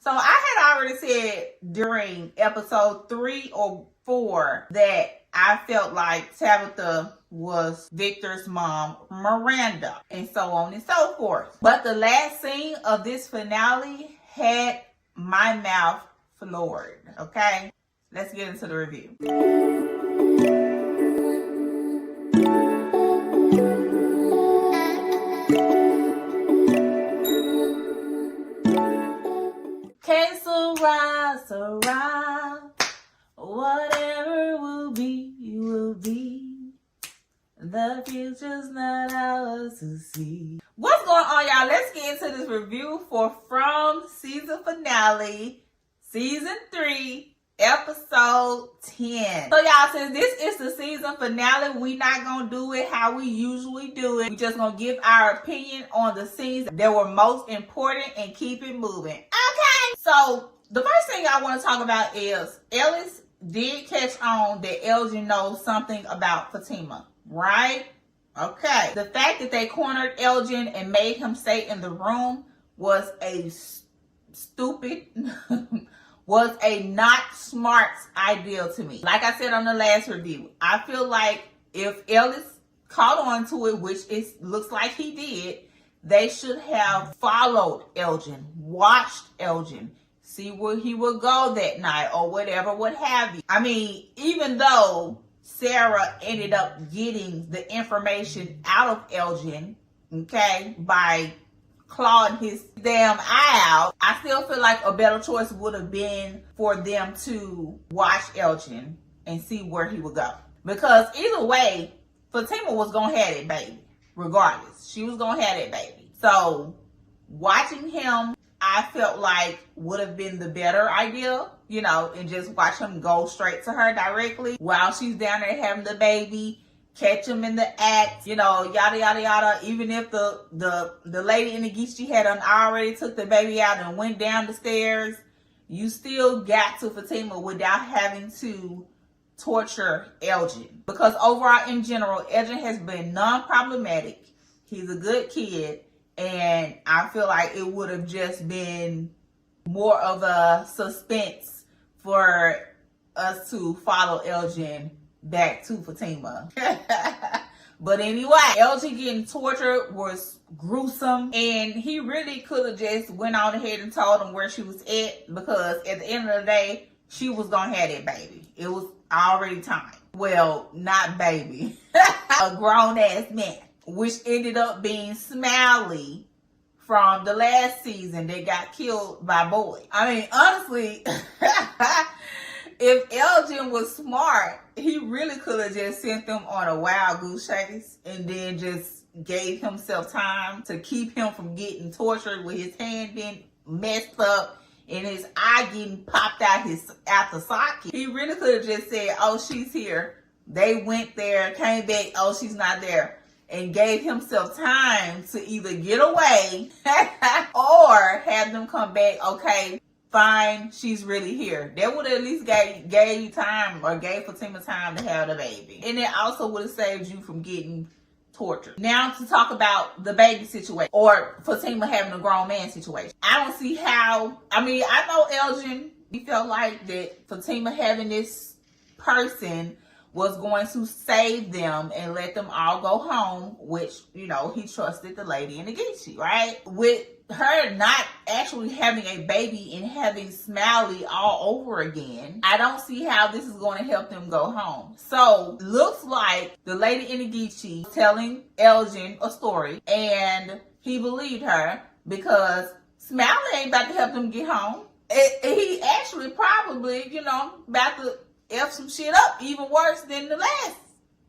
So I had already said during episode 3 or 4 that I felt like Tabitha was Victor's mom, Miranda, and so on and so forth. But the last scene of this finale had my mouth floored, okay? Let's get into the review. Can't survive, whatever will be, will be. The future's not ours to see. What's going on, y'all? Let's get into this review for From season finale, season 3, episode 10. So y'all, since this is the season finale, we not gonna do it how we usually do it. We just gonna give our opinion on the scenes that were most important and keep it moving. Okay. So the first thing I want to talk about is Ellis did catch on that Elgin knows something about Fatima, right? Okay. The fact that they cornered Elgin and made him stay in the room was a stupid, was a not smart idea to me. Like I said on the last review, I feel like if Ellis caught on to it, which it looks like he did, they should have followed Elgin, watched Elgin, see where he would go that night or whatever, what have you. I mean, even though Sarah ended up getting the information out of Elgin, okay, by clawing his damn eye out, I still feel like a better choice would have been for them to watch Elgin and see where he would go. Because either way, Fatima was gonna have that baby. Regardless, she was gonna have that baby. So watching him, I felt like would have been the better idea, you know, and just watch him go straight to her directly while she's down there having the baby, catch him in the act, you know, yada yada yada. Even if the lady in the Geechee had already took the baby out and went down the stairs, you still got to Fatima without having to torture Elgin. Because overall, in general, Elgin has been non-problematic. He's a good kid. And I feel like it would have just been more of a suspense for us to follow Elgin back to Fatima. But anyway, Elgin getting tortured was gruesome. And he really could have just went on ahead and told him where she was at. Because at the end of the day, she was going to have that baby. It was already time. Well, not baby. A grown-ass man. Which ended up being Smiley from the last season that got killed by Boy. I mean, honestly, if Elgin was smart, he really could have just sent them on a wild goose chase and then just gave himself time to keep him from getting tortured with his hand being messed up and his eye getting popped out the socket. He really could have just said, oh, she's here. They went there, came back, oh, she's not there. And gave himself time to either get away or have them come back. Okay, fine, she's really here. That would have at least gave you time, or gave Fatima time to have the baby. And it also would have saved you from getting tortured. Now to talk about the baby situation, or Fatima having a grown man situation. I don't see how, I mean, I know Elgin, he felt like that Fatima having this person was going to save them and let them all go home, which, you know, he trusted the lady in the Geechee, right? With her not actually having a baby and having Smiley all over again, I don't see how this is going to help them go home. So, looks like the lady in the Geechee telling Elgin a story, and he believed her because Smiley ain't about to help them get home. He actually probably, you know, about to F some shit up even worse than the last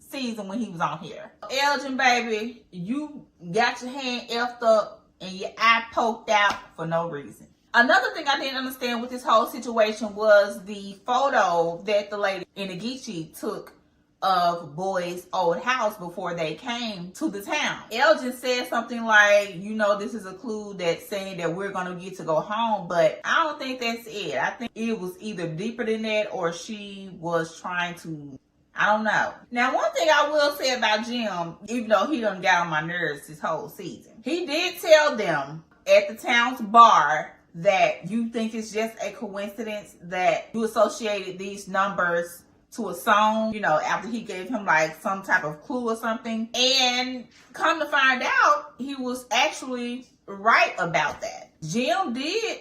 season when he was on here. Elgin, baby, you got your hand effed up and your eye poked out for no reason. Another thing I didn't understand with this whole situation was the photo that the lady in the Geechee took of Boy's old house before they came to the town. Elgin said something like, you know, this is a clue that's saying that we're going to get to go home, but I don't think that's it. I think it was either deeper than that, or she was trying to, I don't know. Now, one thing I will say about Jim, even though he done got on my nerves this whole season, he did tell them at the town's bar that you think it's just a coincidence that you associated these numbers to a song, you know, after he gave him like some type of clue or something. And come to find out, he was actually right about that. Jim did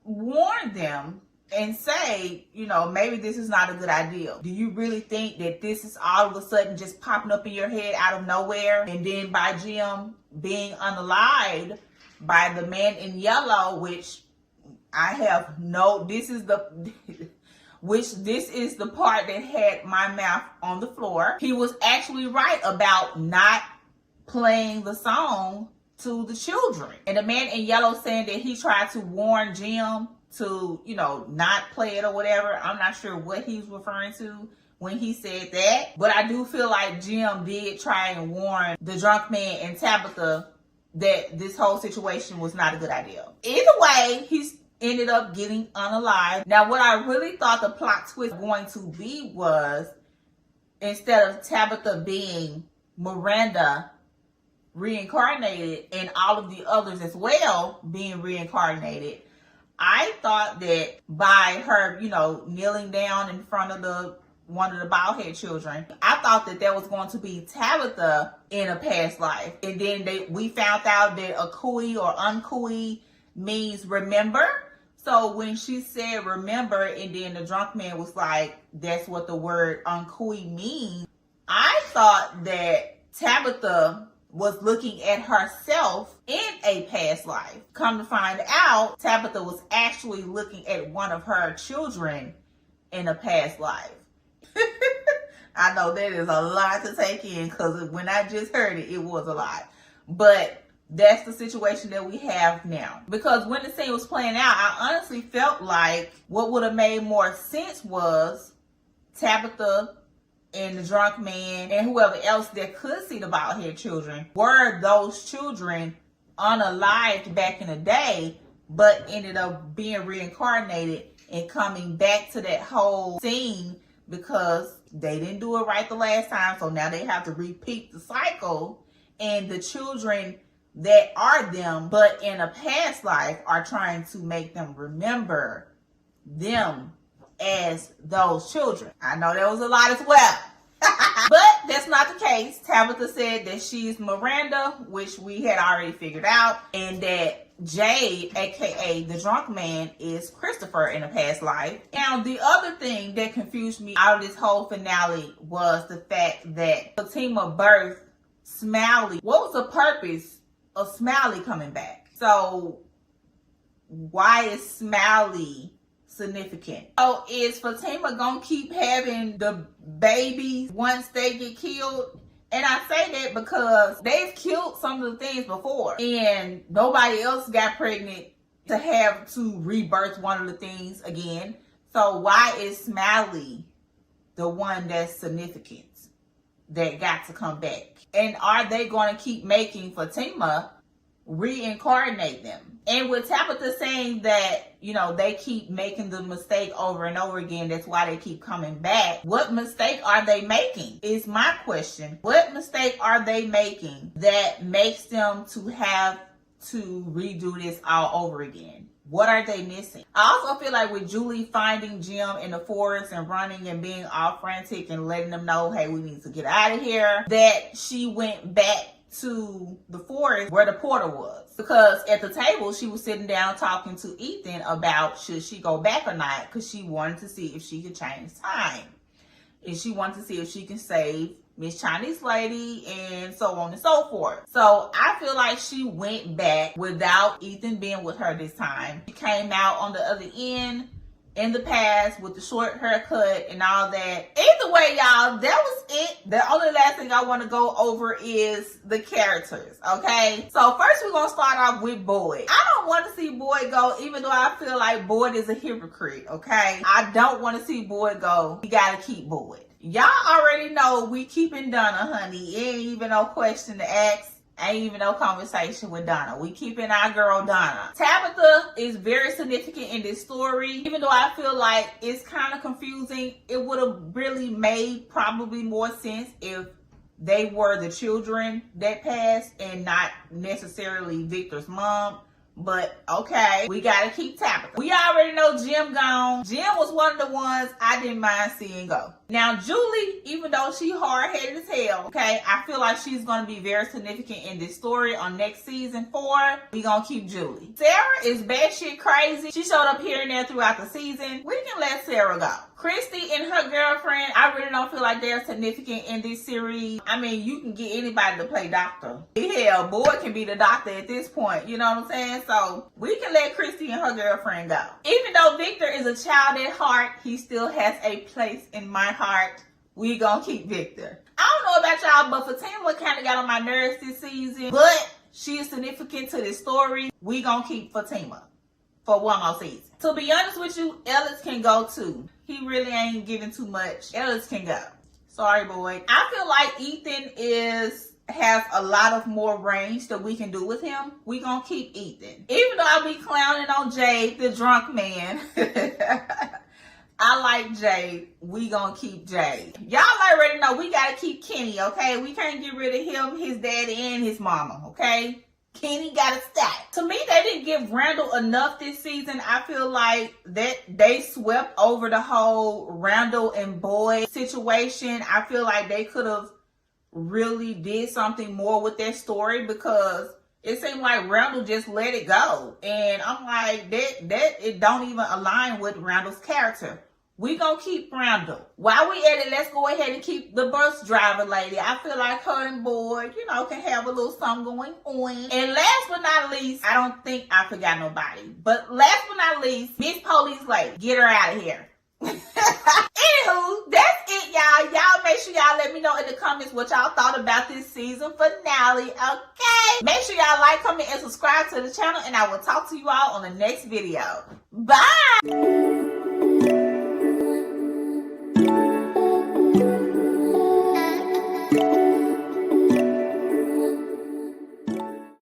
warn them and say, you know, maybe this is not a good idea. Do you really think that this is all of a sudden just popping up in your head out of nowhere? And then by Jim being unalived by the man in yellow, which I have no, this is the part that had my mouth on the floor. He was actually right about not playing the song to the children. And the man in yellow saying that he tried to warn Jim to, you know, not play it or whatever. I'm not sure what he's referring to when he said that. But I do feel like Jim did try and warn the drunk man and Tabitha that this whole situation was not a good idea. Either way, he's ended up getting unalived. Now, what I really thought the plot twist going to be was, instead of Tabitha being Miranda reincarnated and all of the others as well being reincarnated, I thought that by her, you know, kneeling down in front of one of the bald head children, I thought that there was going to be Tabitha in a past life. And then we found out that Akui or Unkui means remember. So when she said remember, and then the drunk man was like, that's what the word Unkui means, I thought that Tabitha was looking at herself in a past life. Come to find out, Tabitha was actually looking at one of her children in a past life. I know that is a lot to take in, because when I just heard it, it was a lot. But that's the situation that we have now. Because when the scene was playing out, I honestly felt like what would have made more sense was Tabitha and the drunk man and whoever else that could see the bald head children were those children unalived back in the day, but ended up being reincarnated and coming back to that whole scene because they didn't do it right the last time. So now they have to repeat the cycle, and the children that are them but in a past life are trying to make them remember them as those children. I know there was a lot as well. But that's not the case. Tabitha said that she's Miranda, which we had already figured out, and that Jade, aka the drunk man, is Christopher in a past life. Now, the other thing that confused me out of this whole finale was the fact that Fatima birthed Smiley. What was the purpose of Smiley coming back? So why is Smiley significant? So is Fatima gonna keep having the babies once they get killed? And I say that because they've killed some of the things before, and nobody else got pregnant to have to rebirth one of the things again. So why is Smiley the one that's significant that got to come back? And are they going to keep making Fatima reincarnate them? And with Tabitha saying that, you know, they keep making the mistake over and over again, that's why they keep coming back. What mistake are they making is my question. What mistake are they making that makes them to have to redo this all over again? What are they missing? I also feel like with Julie finding Jim in the forest and running and being all frantic and letting them know, hey, we need to get out of here, that she went back to the forest where the portal was. Because at the table, she was sitting down talking to Ethan about should she go back or not, because she wanted to see if she could change time. And she wanted to see if she can save Miss Chinese Lady and so on and so forth. So I feel like she went back without Ethan being with her this time. She came out on the other end in the past with the short haircut and all that. Either way, y'all, that was it. The only last thing I want to go over is the characters, okay? So first we're going to start off with Boyd. I don't want to see Boyd go, even though I feel like Boyd is a hypocrite, okay? I don't want to see Boyd go. We got to keep Boyd. Y'all already know we keeping Donna, honey. It ain't even no question to ask. Ain't even no conversation with Donna. We keeping our girl Donna. Tabitha is very significant in this story. Even though I feel like it's kind of confusing, it would have really made probably more sense if they were the children that passed and not necessarily Victor's mom. But okay, we gotta keep Tabitha. We already know Jim gone. Jim was one of the ones I didn't mind seeing go. Now Julie, even though she hard-headed as hell, okay, I feel like she's gonna be very significant in this story on next season 4. We gonna keep Julie. Sarah is batshit crazy. She showed up here and there throughout the season. We can let Sarah go. Christy and her girlfriend, I really don't feel like they're significant in this series. I mean, you can get anybody to play doctor. Hell, boy can be the doctor at this point. You know what I'm saying? So we can let Christy and her girlfriend go. Even though Victor is a child at heart, he still has a place in my heart. We gonna keep Victor. I don't know about y'all, but Fatima kind of got on my nerves this season. But she is significant to this story. We gonna keep Fatima for one more season. To be honest with you, Ellis can go too. He really ain't giving too much. Ellis can go. Sorry, boy. I feel like Ethan has a lot of more range that we can do with him. We gonna keep Ethan. Even though I'll be clowning on Jade, the drunk man. I like Jade. We gonna keep Jade. Y'all already know we gotta keep Kenny, okay? We can't get rid of him, his daddy, and his mama, okay? Kenny gotta stop. To me, they didn't give Randall enough this season. I feel like that they swept over the whole Randall and Boyd situation. I feel like they could have really did something more with their story, because it seemed like Randall just let it go. And I'm like, that it don't even align with Randall's character. We gonna keep Randall. While we at it, let's go ahead and keep the bus driver lady. I feel like her and Boyd, you know, can have a little something going on. And last but not least, I don't think I forgot nobody, but last but not least, Miss Police Lady. Get her out of here. Anywho, that's it, y'all. Y'all make sure y'all let me know in the comments what y'all thought about this season finale, okay? Make sure y'all like, comment, and subscribe to the channel, and I will talk to you all on the next video. Bye!